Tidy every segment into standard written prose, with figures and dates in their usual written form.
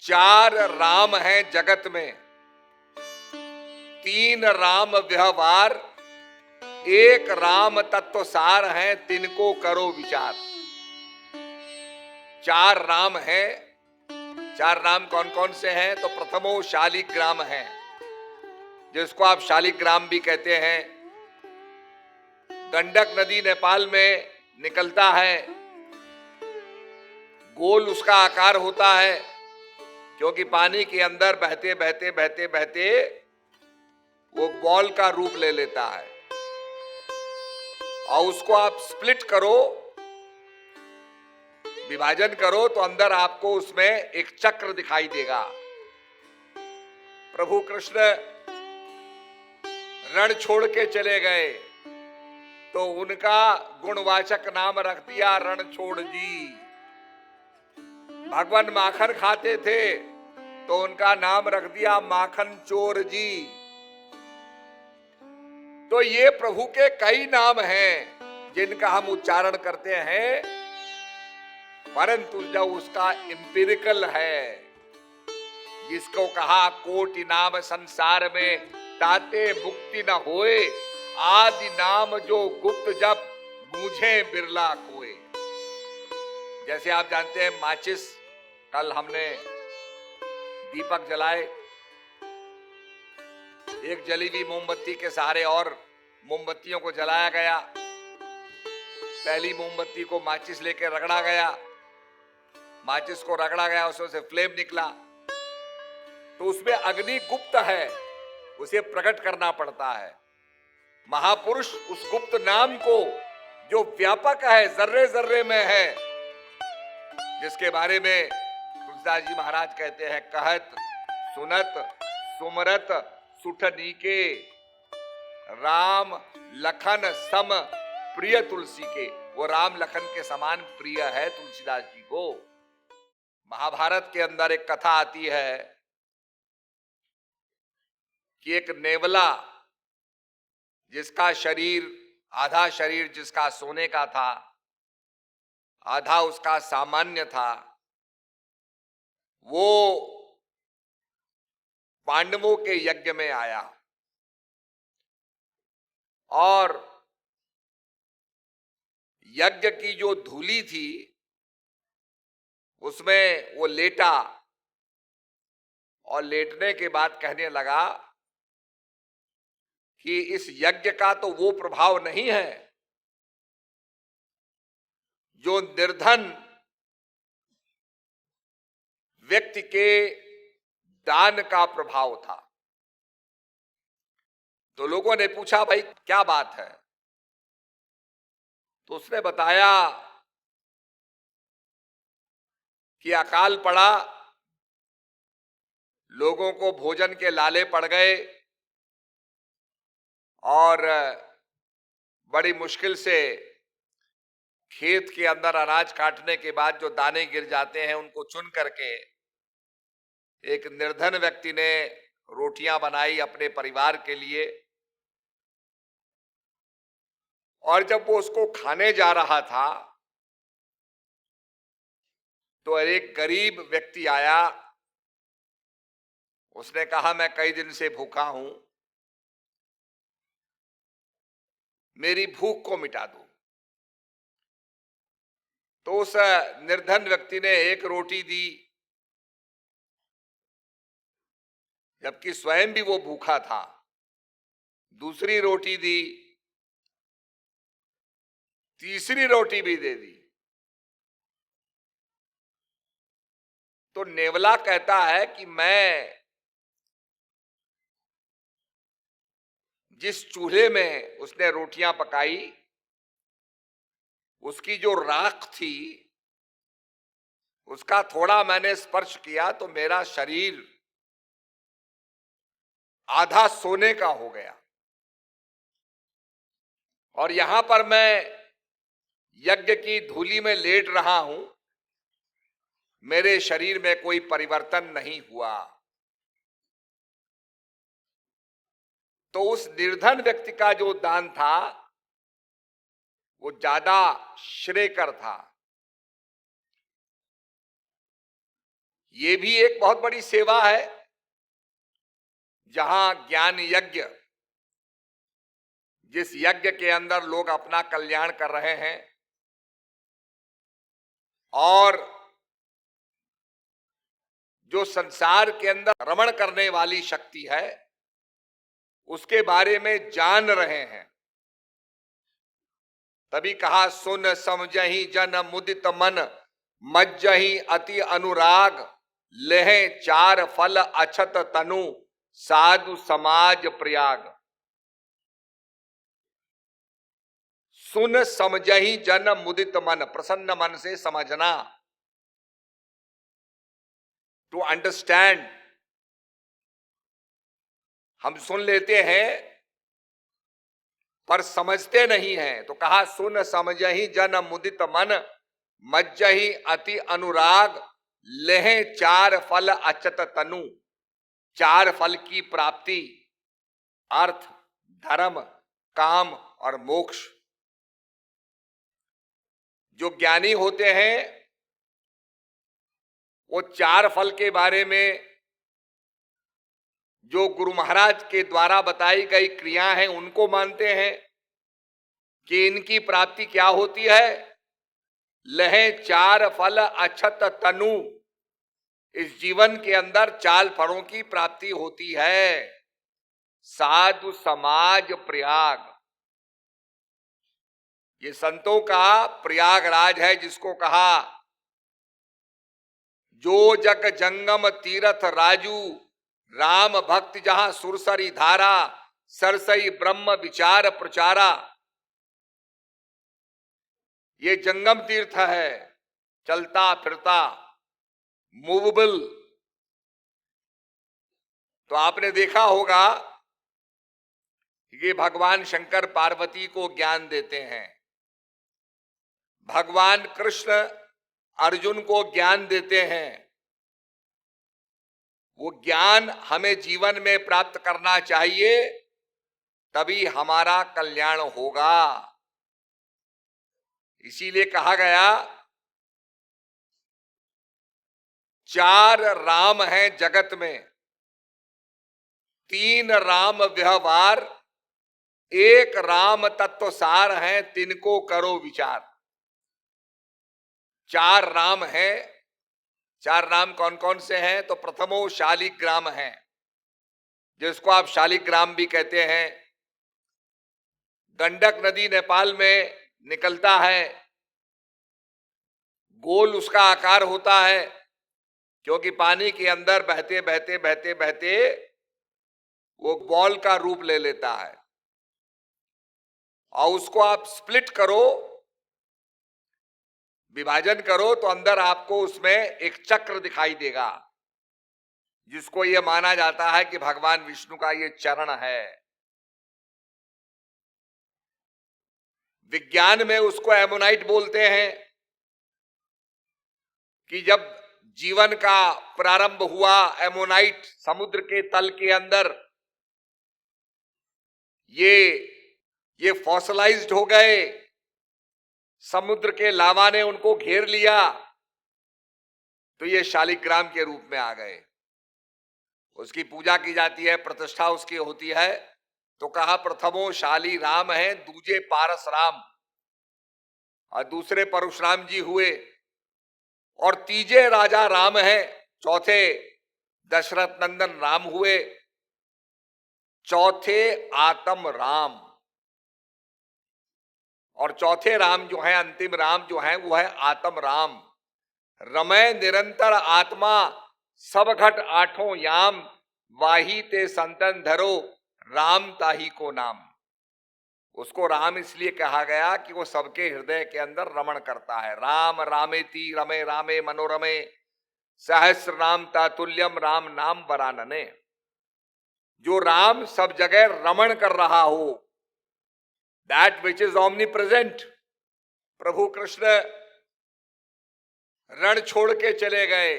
चार राम हैं जगत में, तीन राम व्यवहार, एक राम तत्व सार है, तिनको करो विचार। चार राम हैं। चार राम कौन कौन से हैं? तो प्रथमो शालिग्राम है, जिसको आप शालिग्राम भी कहते हैं। गंडक नदी नेपाल में निकलता है, गोल उसका आकार होता है, क्योंकि पानी के अंदर बहते बहते बहते बहते वो बॉल का रूप ले लेता है। और उसको आप स्प्लिट करो, विभाजन करो, तो अंदर आपको उसमें एक चक्र दिखाई देगा। प्रभु कृष्ण रण छोड़ के चले गए तो उनका गुणवाचक नाम रख दिया रणछोड़ जी। भगवान माखन खाते थे तो उनका नाम रख दिया माखन चोर जी। तो ये प्रभु के कई नाम हैं जिनका हम उच्चारण करते हैं, परंतु जब उसका एम्पिरिकल है, जिसको कहा कोटि नाम संसार में ताते मुक्ति न होए, आदि नाम जो गुप्त जब मुझे बिरला कोए। जैसे आप जानते हैं माचिस, कल हमने दीपक जलाए, एक जली हुई मोमबत्ती के सहारे और मोमबत्तियों को जलाया गया। पहली मोमबत्ती को माचिस लेकर रगड़ा गया, माचिस को रगड़ा गया, उसमें से फ्लेम निकला, तो उसमें अग्नि गुप्त है, उसे प्रकट करना पड़ता है। महापुरुष उस गुप्त नाम को, जो व्यापक है, जर्रे जर्रे में है, जिसके बारे में तुलसीदास जी महाराज कहते हैं, कहत सुनत सुमरत सुठ नीके, राम लखन सम प्रिय तुलसी के। वो राम लखन के समान प्रिय है तुलसीदास जी को। महाभारत के अंदर एक कथा आती है कि एक नेवला, जिसका शरीर, आधा शरीर जिसका सोने का था, आधा उसका सामान्य था, वो पांडवों के यज्ञ में आया और यज्ञ की जो धूली थी उसमें वो लेटा, और लेटने के बाद कहने लगा कि इस यज्ञ का तो वो प्रभाव नहीं है जो निर्धन व्यक्ति के दान का प्रभाव था। तो लोगों ने पूछा, भाई क्या बात है? तो उसने बताया कि अकाल पड़ा, लोगों को भोजन के लाले पड़ गए और बड़ी मुश्किल से खेत के अंदर अनाज काटने के बाद जो दाने गिर जाते हैं उनको चुन करके एक निर्धन व्यक्ति ने रोटियां बनाई अपने परिवार के लिए, और जब वो उसको खाने जा रहा था तो एक गरीब व्यक्ति आया। उसने कहा, मैं कई दिन से भूखा हूं, मेरी भूख को मिटा दो। तो उस निर्धन व्यक्ति ने एक रोटी दी, जबकि स्वयं भी वो भूखा था। दूसरी रोटी दी, तीसरी रोटी भी दे दी। तो नेवला कहता है कि मैं जिस चूल्हे में उसने रोटियां पकाई, उसकी जो राख थी, उसका थोड़ा मैंने स्पर्श किया तो मेरा शरीर आधा सोने का हो गया, और यहां पर मैं यज्ञ की धूली में लेट रहा हूं, मेरे शरीर में कोई परिवर्तन नहीं हुआ। तो उस निर्धन व्यक्ति का जो दान था वो ज्यादा श्रेयकर था। ये भी एक बहुत बड़ी सेवा है, जहां ज्ञान यज्ञ, जिस यज्ञ के अंदर लोग अपना कल्याण कर रहे हैं और जो संसार के अंदर रमण करने वाली शक्ति है उसके बारे में जान रहे हैं। तभी कहा सुन समझहि जन मुदित मन, मज्जहि अति अनुराग, लेह चार फल अछत तनु, साधु समाज प्रयाग। सुन समझहि जन मुदित मन, प्रसन्न मन से समझना, टू अंडरस्टैंड। हम सुन लेते हैं पर समझते नहीं हैं, तो कहा सुन समझहि जन मुदित मन, मज्जहि अति अनुराग, लेह चार फल अचत तनु। चार फल की प्राप्ति, अर्थ, धर्म, काम और मोक्ष। जो ज्ञानी होते हैं वो चार फल के बारे में, जो गुरु महाराज के द्वारा बताई गई क्रिया हैं उनको मानते हैं कि इनकी प्राप्ति क्या होती है। लहे चार फल अछत तनु, इस जीवन के अंदर चार फलों की प्राप्ति होती है। साधु समाज प्रयाग, ये संतों का प्रयागराज है, जिसको कहा जो जग जंगम तीरथ राजू, राम भक्त जहां सुरसरी धारा, सरसई ब्रह्म विचार प्रचारा। ये जंगम तीर्थ है, चलता फिरता, मूवेबल। तो आपने देखा होगा कि भगवान शंकर पार्वती को ज्ञान देते हैं, भगवान कृष्ण अर्जुन को ज्ञान देते हैं। वो ज्ञान हमें जीवन में प्राप्त करना चाहिए, तभी हमारा कल्याण होगा। इसीलिए कहा गया चार राम हैं जगत में, तीन राम व्यवहार, एक राम तत्व सार है, तिनको करो विचार। चार राम हैं। चार राम कौन कौन से हैं? तो प्रथमो शालिग्राम है, जिसको आप शालिग्राम भी कहते हैं। गंडक नदी नेपाल में निकलता है, गोल उसका आकार होता है, क्योंकि पानी के अंदर बहते बहते बहते बहते वो बॉल का रूप ले लेता है। और उसको आप स्प्लिट करो, विभाजन करो, तो अंदर आपको उसमें एक चक्र दिखाई देगा, जिसको यह माना जाता है कि भगवान विष्णु का ये चरण है। विज्ञान में उसको एमोनाइट बोलते हैं कि जब जीवन का प्रारंभ हुआ, एमोनाइट समुद्र के तल के अंदर ये फॉसिलाइज्ड हो गए, समुद्र के लावा ने उनको घेर लिया, तो ये शालिग्राम के रूप में आ गए। उसकी पूजा की जाती है, प्रतिष्ठा उसकी होती है। तो कहा प्रथमो शाली राम है, दूजे पारस राम, और दूसरे परशुराम जी हुए, और तीजे राजा राम है, चौथे दशरथ नंदन राम हुए, चौथे आत्म राम। और चौथे राम जो है, अंतिम राम जो है, वो है आत्म राम। रमय निरंतर आत्मा, सब घट आठों याम, वाही ते संतन धरो, राम ताही को नाम। उसको राम इसलिए कहा गया कि वो सबके हृदय के अंदर रमण करता है। राम रामेति रमे रामे मनोरमे, सहस्र नाम तातुल्यम राम नाम वरानने। जो राम सब जगह रमण कर रहा हो, that which is omnipresent. प्रभु कृष्ण रण छोड़ के चले गए,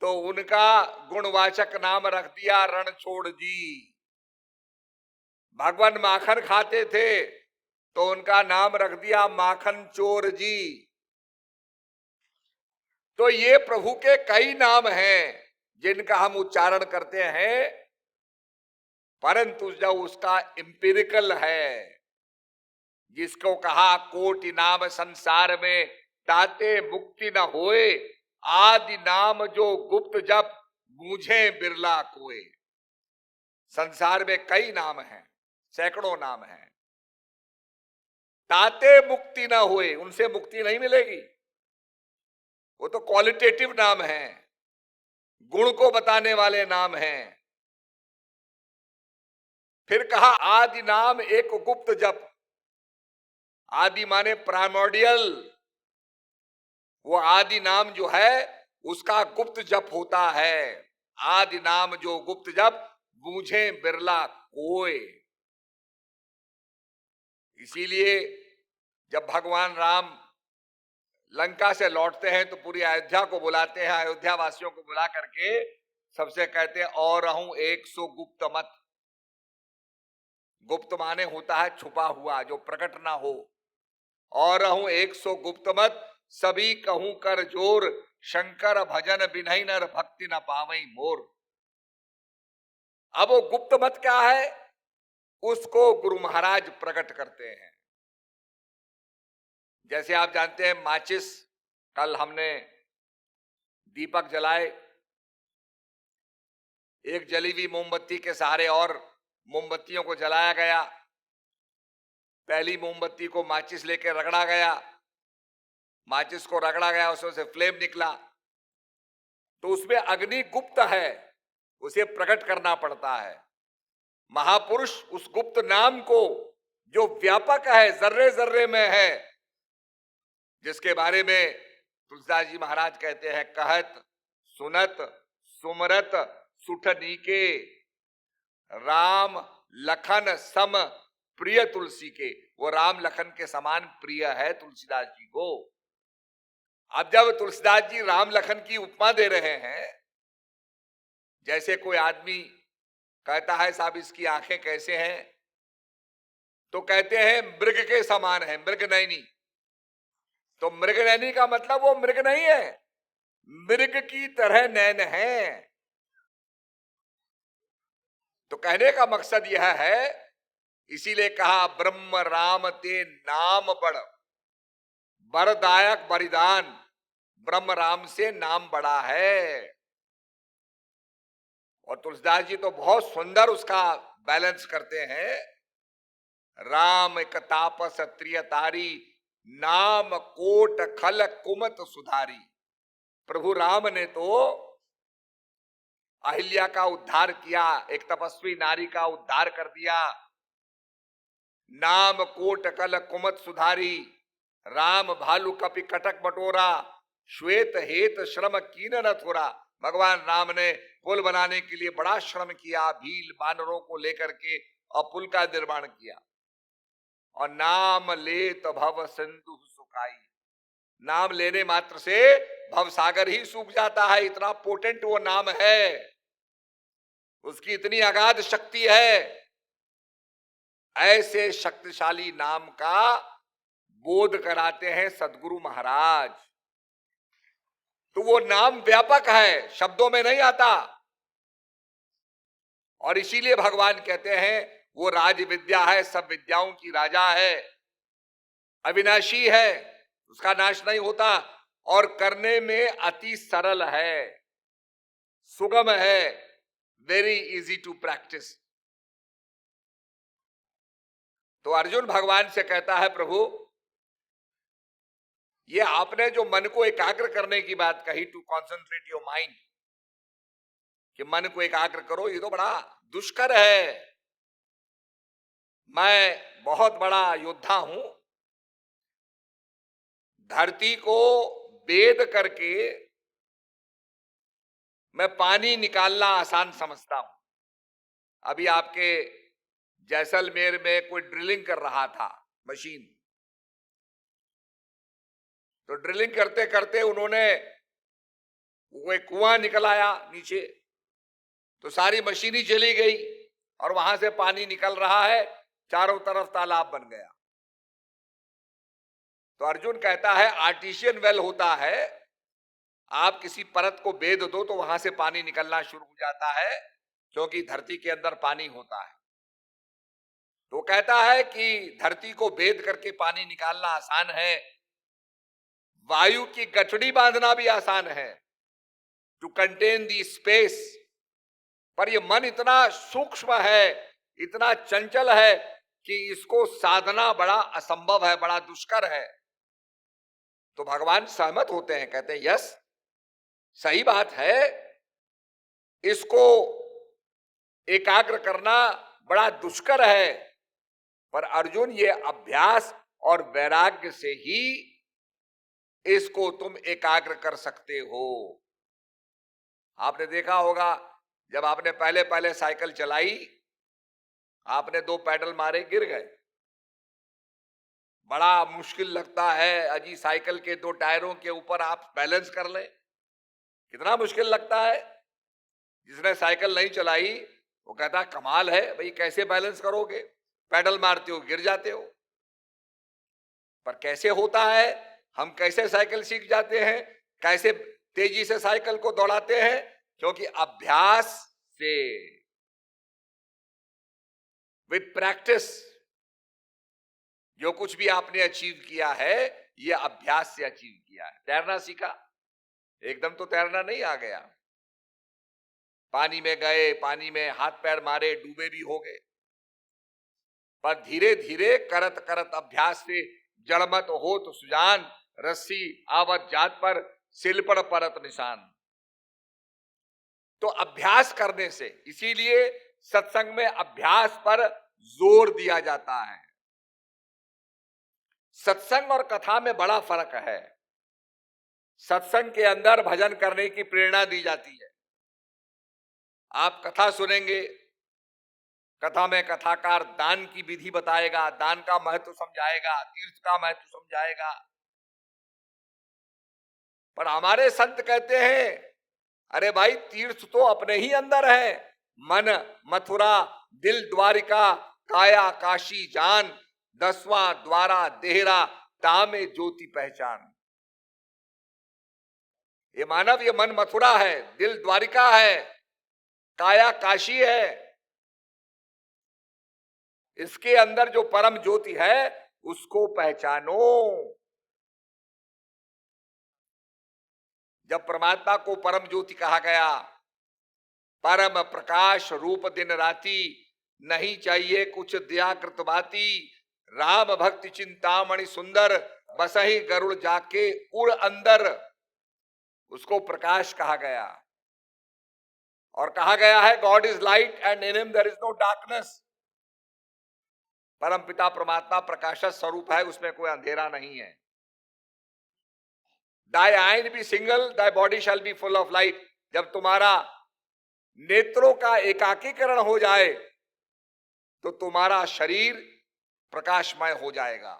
तो उनका गुणवाचक नाम रख दिया रण छोड़ जी। भगवान माखन खाते थे, तो उनका नाम रख दिया माखन चोर जी। तो ये प्रभु के कई नाम हैं जिनका हम उच्चारण करते हैं, परंतु जब उसका इंपिरिकल है, जिसको कहा कोटि नाम संसार में ताते मुक्ति न होए, आदि नाम जो गुप्त जप बूझे बिरला कोए। संसार में कई नाम हैं, सैकड़ों नाम हैं, ताते मुक्ति ना हुए, उनसे मुक्ति नहीं मिलेगी। वो तो क्वालिटेटिव नाम है, गुण को बताने वाले नाम हैं। फिर कहा आदि नाम एक गुप्त जप। आदि माने प्राइमोर्डियल, वो आदि नाम जो है उसका गुप्त जप होता है। आदि नाम जो गुप्त जप बूझे बिरला कोय। इसीलिए जब भगवान राम लंका से लौटते हैं तो पूरी अयोध्या को बुलाते हैं, अयोध्या वासियों को बुला करके सबसे कहते हैं और रहूं 100 गुप्त मत। गुप्त माने होता है छुपा हुआ, जो प्रकट ना हो। और रहूं 100 गुप्त मत, सभी कहूं कर जोर, शंकर भजन बिनहि नर भक्ति न पावई मोर। अब वो गुप्त मत क्या है, उसको गुरु महाराज प्रकट करते हैं। जैसे आप जानते हैं माचिस, कल हमने दीपक जलाए, एक जली हुई मोमबत्ती के सहारे और मोमबत्तियों को जलाया गया। पहली मोमबत्ती को माचिस लेकर रगड़ा गया, माचिस को रगड़ा गया, उसमें से फ्लेम निकला। तो उसमें अग्नि गुप्त है, उसे प्रकट करना पड़ता है। महापुरुष उस गुप्त नाम को, जो व्यापक है, जर्रे जर्रे में है, जिसके बारे में तुलसीदास जी महाराज कहते हैं कहत सुनत सुमरत सुठ नीके, राम लखन सम प्रिय तुलसी के। वो राम लखन के समान प्रिय है तुलसीदास जी को। अब जब तुलसीदास जी राम लखन की उपमा दे रहे हैं, जैसे कोई आदमी कहता है साहब इसकी आंखें कैसे हैं, तो कहते हैं मृग के समान है, मृगनयनी। तो मृगनयनी का मतलब वो मृग नहीं है, मृग की तरह नैन है। तो कहने का मकसद यह है, इसीलिए कहा ब्रह्म राम ते नाम बड़, वरदायक बलिदान। ब्रह्म राम से नाम बड़ा है। और तुलसीदास जी तो बहुत सुंदर उसका बैलेंस करते हैं। राम एक तापस त्रिय तारी, नाम कोट खल कुमत सुधारी। प्रभु राम ने तो अहिल्या का उद्धार किया, एक तपस्वी नारी का उद्धार कर दिया। नाम कोट कल कुमत सुधारी, राम भालू कपि कटक बटोरा, श्वेत हेत श्रम कीन न थोरा। भगवान राम ने पुल बनाने के लिए बड़ा श्रम किया, भील बानरों को लेकर के, और पुल का निर्माण किया। और नाम लेत भव सिंधु सुखाई, नाम लेने मात्र से भव सागर ही सूख जाता है। इतना पोटेंट वो नाम है, उसकी इतनी अगाध शक्ति है। ऐसे शक्तिशाली नाम का बोध कराते हैं सदगुरु महाराज। तो वो नाम व्यापक है, शब्दों में नहीं आता। और इसीलिए भगवान कहते हैं वो राज विद्या है, सब विद्याओं की राजा है, अविनाशी है, उसका नाश नहीं होता, और करने में अति सरल है, सुगम है, वेरी इजी टू प्रैक्टिस। तो अर्जुन भगवान से कहता है प्रभु, ये आपने जो मन को एकाग्र करने की बात कही, टू कॉन्सेंट्रेट योर माइंड, कि मन को एकाग्र करो, ये तो बड़ा दुष्कर है। मैं बहुत बड़ा योद्धा हूं, धरती को वेद करके मैं पानी निकालना आसान समझता हूं। अभी आपके जैसलमेर में कोई ड्रिलिंग कर रहा था मशीन, तो ड्रिलिंग करते करते उन्होंने वो एक कुआं निकल आया नीचे, तो सारी मशीन ही चली गई और वहां से पानी निकल रहा है, चारों तरफ तालाब बन गया। तो अर्जुन कहता है आर्टिशियन वेल होता है, आप किसी परत को बेध दो तो वहां से पानी निकलना शुरू हो जाता है, क्योंकि धरती के अंदर पानी होता है। तो कहता है कि धरती को बेध करके पानी निकालना आसान है, वायु की गठड़ी बांधना भी आसान है, टू कंटेन दी स्पेस। पर यह मन इतना सूक्ष्म है, इतना चंचल है कि इसको साधना बड़ा असंभव है, बड़ा दुष्कर है। तो भगवान सहमत होते हैं, कहते हैं यस, सही बात है, इसको एकाग्र करना बड़ा दुष्कर है, पर अर्जुन ये अभ्यास और वैराग्य से ही इसको तुम एकाग्र कर सकते हो। आपने देखा होगा, जब आपने पहले पहले साइकिल चलाई, आपने 2 पैडल मारे, गिर गए, बड़ा मुश्किल लगता है। अजी साइकिल के 2 टायरों के ऊपर आप बैलेंस कर लें, कितना मुश्किल लगता है। जिसने साइकिल नहीं चलाई वो कहता कमाल है भाई, कैसे बैलेंस करोगे, पैडल मारते हो गिर जाते हो। पर कैसे होता है, हम कैसे साइकिल सीख जाते हैं, कैसे तेजी से साइकिल को दौड़ाते हैं, क्योंकि अभ्यास से, विद प्रैक्टिस। जो कुछ भी आपने अचीव किया है, यह अभ्यास से अचीव किया है। तैरना सीखा, एकदम तो तैरना नहीं आ गया, पानी में गए, पानी में हाथ पैर मारे, डूबे भी हो गए, पर धीरे धीरे करत करत अभ्यास से जड़मत हो तो सुजान, रस्सी आवत जात पर सिलपड़ परत निशान। तो अभ्यास करने से, इसीलिए सत्संग में अभ्यास पर जोर दिया जाता है। सत्संग और कथा में बड़ा फर्क है। सत्संग के अंदर भजन करने की प्रेरणा दी जाती है। आप कथा सुनेंगे, कथा में कथाकार दान की विधि बताएगा, दान का महत्व समझाएगा, तीर्थ का महत्व समझाएगा। पर हमारे संत कहते हैं, अरे भाई तीर्थ तो अपने ही अंदर है, मन मथुरा, दिल द्वारिका, काया काशी जान, 10वां द्वारा देहरा, तामे ज्योति पहचान। ये मानव, ये मन मथुरा है, दिल द्वारिका है, काया काशी है। इसके अंदर जो परम ज्योति है उसको पहचानो। जब परमात्मा को परम ज्योति कहा गया, परम प्रकाश रूप दिन राती, नहीं चाहिए कुछ दिया कृत बाती, राम भक्ति चिंतामणि सुंदर, बसही गरुड़ जाके उड़ अंदर। उसको प्रकाश कहा गया, और कहा गया है God is light and in him there is no darkness. परम पिता परमात्मा प्रकाश स्वरूप है, उसमें कोई अंधेरा नहीं है। Thy eye be single, thy body shall be full of light. जब तुम्हारा नेत्रों का एकाकीकरण हो जाए तो तुम्हारा शरीर प्रकाशमय हो जाएगा।